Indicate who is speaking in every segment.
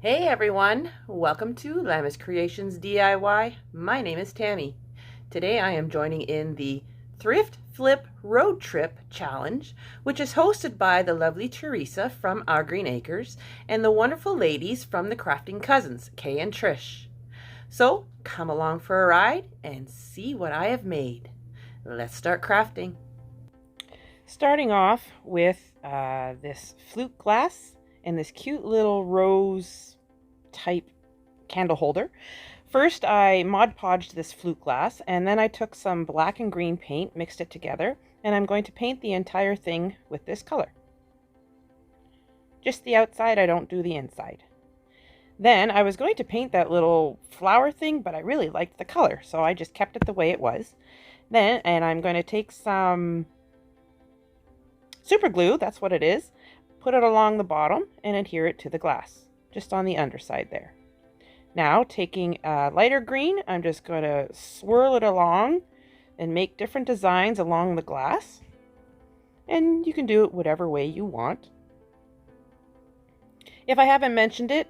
Speaker 1: Hey everyone, welcome to lamascreationsdiy. My name is Tammy. Today I am joining in the Thrift Flip Road Trip Challenge, which is hosted by the lovely Teresa from Our Green Acres and the wonderful ladies from the Crafting Cousins, Kay and Trish. So come along for a ride and see what I have made. Let's start crafting. Starting off with this flute glass and this cute little rose type candle holder. First I Mod Podged this flute glass, and then I took some black and green paint, mixed it together, and I'm going to paint the entire thing with this color. Just the outside, I don't do the inside. Then I was going to paint that little flower thing, but I really liked the color, so I just kept it the way it was. And I'm going to take some super glue, that's what it is, put it along the bottom and adhere it to the glass, just on the underside there. Now taking a lighter green, I'm just going to swirl it along and make different designs along the glass. And you can do it whatever way you want. If I haven't mentioned it,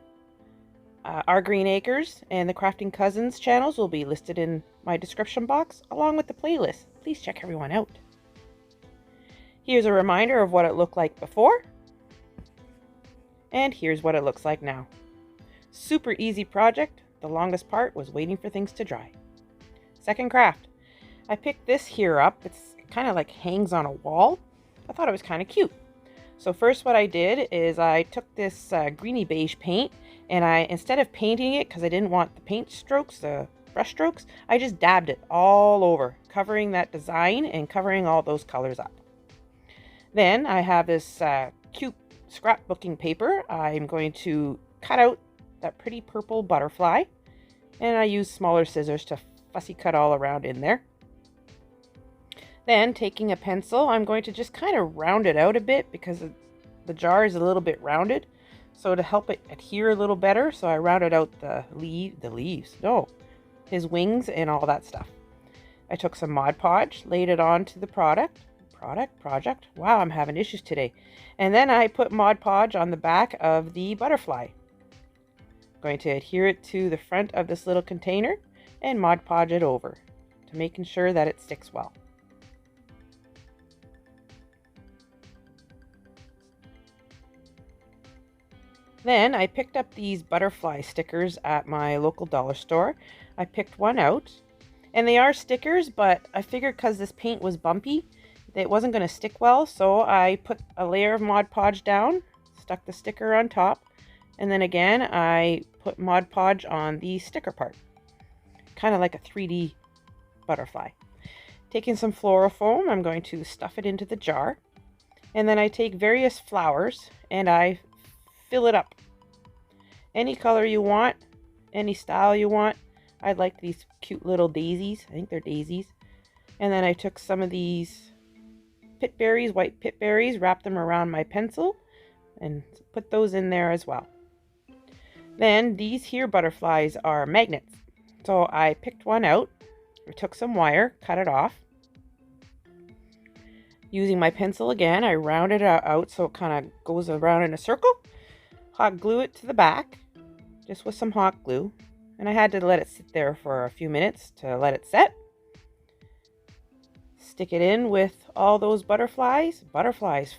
Speaker 1: Our Green Acres and the Crafting Cousins channels will be listed in my description box along with the playlist. Please check everyone out. Here's a reminder of what it looked like before. And here's what it looks like now. Super easy project. The longest part was waiting for things to dry. Second craft. I picked this here up. It's kind of like hangs on a wall. I thought it was kind of cute. So first what I did is I took this greeny beige paint, and instead of painting it, because I didn't want the paint strokes, the brush strokes, I just dabbed it all over, covering that design and covering all those colors up. Then I have this cute scrapbooking paper. I'm going to cut out that pretty purple butterfly, and I use smaller scissors to fussy cut all around in there. Then taking a pencil, I'm going to just kind of round it out a bit because the jar is a little bit rounded. So to help it adhere a little better, so I rounded out his wings and all that stuff. I took some Mod Podge, laid it onto the project. Wow, I'm having issues today. And then I put Mod Podge on the back of the butterfly. I'm going to adhere it to the front of this little container and Mod Podge it over to making sure that it sticks well. Then I picked up these butterfly stickers at my local dollar store. I picked one out, and they are stickers, but I figured because this paint was bumpy, it wasn't going to stick well, so I put a layer of Mod Podge down, stuck the sticker on top, and then again I put Mod Podge on the sticker part, kind of like a 3D butterfly. Taking some floral foam, I'm going to stuff it into the jar, and then I take various flowers and I fill it up. Any color you want, any style you want. I like these cute little daisies. I think they're daisies. And then I took some of these pit berries, white pit berries, wrapped them around my pencil and put those in there as well. Then these here butterflies are magnets. So I picked one out. I took some wire, cut it off. Using my pencil again, I rounded it out so it kind of goes around in a circle. Hot glue it to the back, just with some hot glue. And I had to let it sit there for a few minutes to let it set. Stick it in with all those butterflies,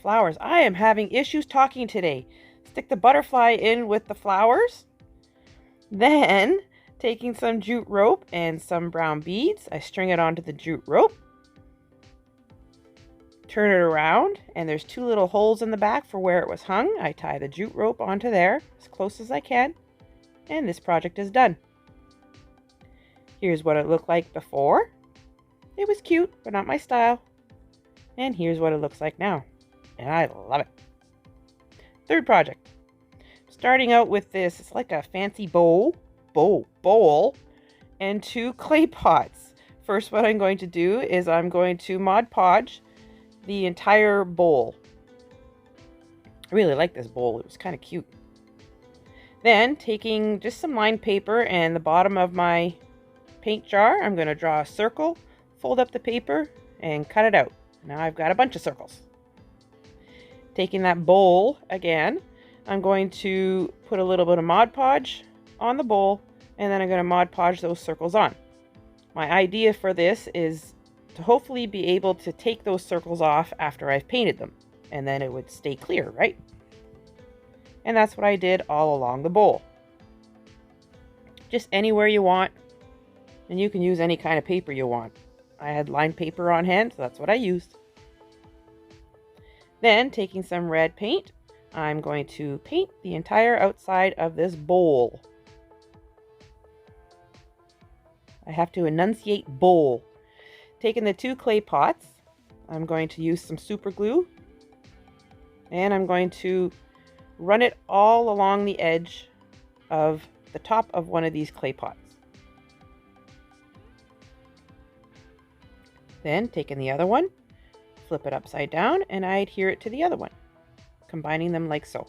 Speaker 1: flowers. I am having issues talking today. Stick the butterfly in with the flowers. Then, taking some jute rope and some brown beads, I string it onto the jute rope. Turn it around, and there's two little holes in the back for where it was hung. I tie the jute rope onto there as close as I can, and this project is done. Here's what it looked like before. It was cute, but not my style. And here's what it looks like now, and I love it. Third project. Starting out with this, it's like a fancy bowl, and two clay pots. First, what I'm going to do is I'm going to Mod Podge the entire bowl. I really like this bowl. It was kind of cute. Then taking just some lined paper and the bottom of my paint jar, I'm going to draw a circle, fold up the paper, and cut it out. Now I've got a bunch of circles. Taking that bowl again, I'm going to put a little bit of Mod Podge on the bowl, and then I'm going to Mod Podge those circles on. My idea for this is to hopefully be able to take those circles off after I've painted them, and then it would stay clear, right? And that's what I did all along the bowl. Just anywhere you want, and you can use any kind of paper you want. I had lined paper on hand, so that's what I used. Then, taking some red paint, I'm going to paint the entire outside of this bowl. I have to enunciate bowl. Taking the 2 clay pots, I'm going to use some super glue, and I'm going to run it all along the edge of the top of one of these clay pots. Then, taking the other one, flip it upside down, and I adhere it to the other one, combining them like so.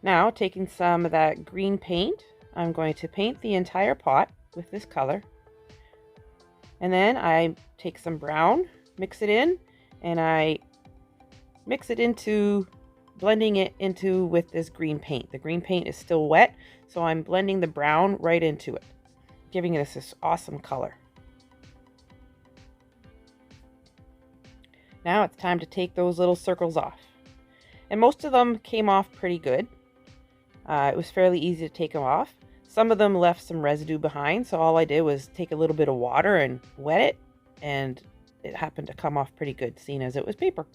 Speaker 1: Now, taking some of that green paint, I'm going to paint the entire pot with this color. And then I take some brown, mix it in, and I mix it into, blending it into with this green paint. The green paint is still wet, so I'm blending the brown right into it, giving it this awesome color. Now it's time to take those little circles off. And most of them came off pretty good. It was fairly easy to take them off. Some of them left some residue behind, so all I did was take a little bit of water and wet it, and it happened to come off pretty good, seeing as it was paper.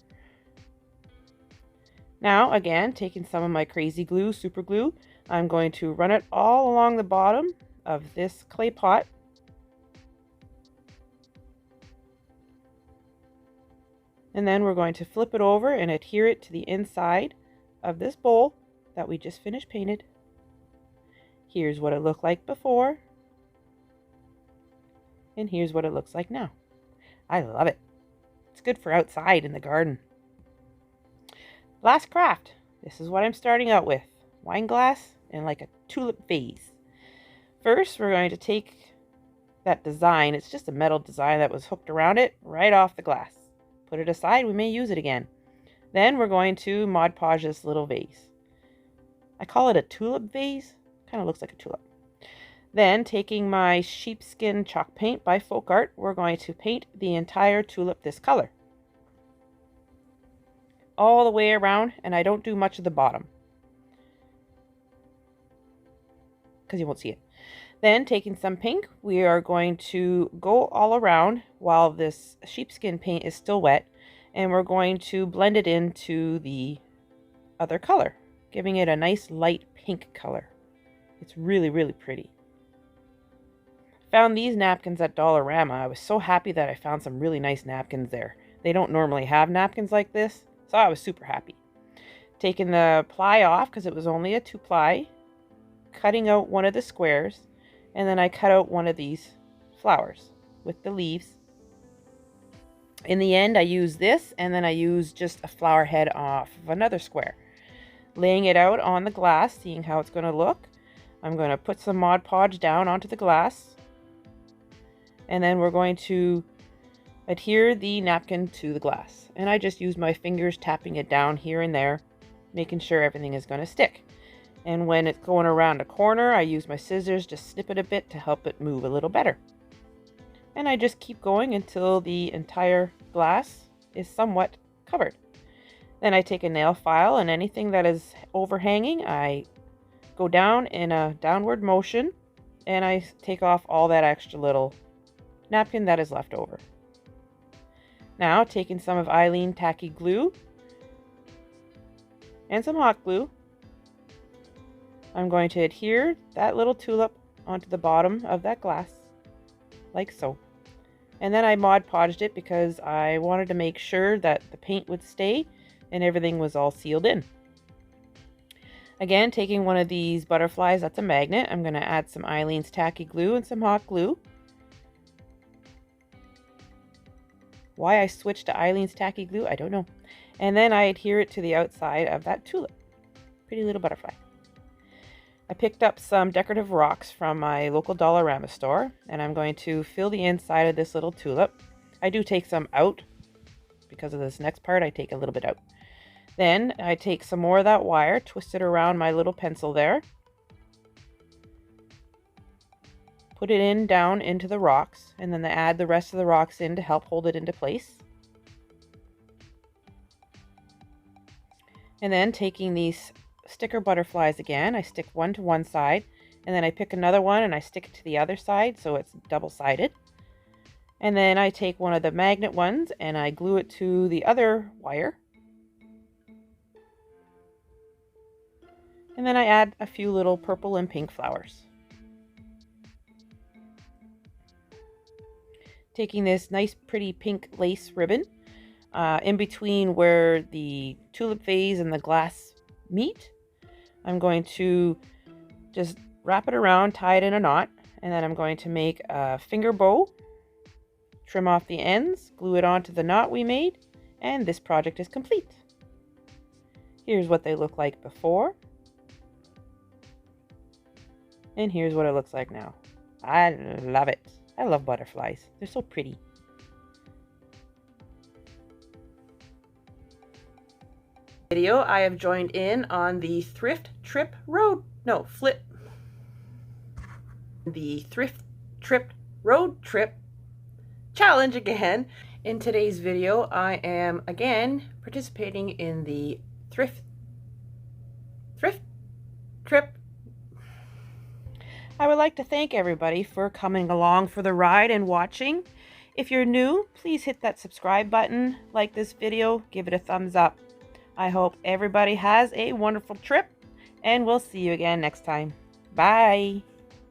Speaker 1: Now, again, taking some of my crazy glue, super glue, I'm going to run it all along the bottom of this clay pot. And then we're going to flip it over and adhere it to the inside of this bowl that we just finished painted. Here's what it looked like before. And here's what it looks like now. I love it. It's good for outside in the garden. Last craft. This is what I'm starting out with. Wine glass and like a tulip vase. First, we're going to take that design. It's just a metal design that was hooked around it right off the glass. Put it aside, we may use it again. Then we're going to Mod Podge this little vase. I call it a tulip vase. Kind of looks like a tulip. Then, taking my sheepskin chalk paint by Folk Art, we're going to paint the entire tulip this color. All the way around, and I don't do much of the bottom, because you won't see it. Then, taking some pink, we are going to go all around while this sheepskin paint is still wet, and we're going to blend it into the other color, giving it a nice light pink color. It's really, really pretty. Found these napkins at Dollarama. I was so happy that I found some really nice napkins there. They don't normally have napkins like this, so I was super happy. Taking the ply off, because it was only a 2-ply, cutting out one of the squares, and then I cut out one of these flowers with the leaves. In the end, I used this, and then I used just a flower head off of another square. Laying it out on the glass, seeing how it's going to look. I'm going to put some Mod Podge down onto the glass, and then we're going to adhere the napkin to the glass. And I just use my fingers tapping it down here and there, making sure everything is going to stick. And when it's going around a corner, I use my scissors to snip it a bit to help it move a little better. And I just keep going until the entire glass is somewhat covered. Then I take a nail file, and anything that is overhanging, I go down in a downward motion, and I take off all that extra little napkin that is left over. Now, taking some of Eileen tacky glue and some hot glue, I'm going to adhere that little tulip onto the bottom of that glass, like so. And then I Mod Podged it because I wanted to make sure that the paint would stay and everything was all sealed in. Again, taking one of these butterflies, that's a magnet, I'm going to add some Eileen's tacky glue and some hot glue. Why I switched to Eileen's tacky glue, I don't know. And then I adhere it to the outside of that tulip. Pretty little butterfly. I picked up some decorative rocks from my local Dollarama store, and I'm going to fill the inside of this little tulip. I do take some out. Because of this next part, I take a little bit out. Then I take some more of that wire, twist it around my little pencil there, put it in down into the rocks, and then I add the rest of the rocks in to help hold it into place. And then taking these sticker butterflies again, I stick one to one side, and then I pick another one and I stick it to the other side so it's double-sided. And then I take one of the magnet ones and I glue it to the other wire. And then I add a few little purple and pink flowers. Taking this nice pretty pink lace ribbon, in between where the tulip vase and the glass meet, I'm going to just wrap it around, tie it in a knot, and then I'm going to make a finger bow, trim off the ends, glue it onto the knot we made, and this project is complete. Here's what they look like before, and here's what it looks like now. I love it. I love butterflies. They're so pretty. Video, I have joined in on the Thrift Trip Road, no, Flip. The Thrift Trip Road Trip Challenge again. In today's video, I am again participating in the Thrift Trip. I would like to thank everybody for coming along for the ride and watching. If you're new, please hit that subscribe button, like this video, give it a thumbs up. I hope everybody has a wonderful trip, and we'll see you again next time. Bye!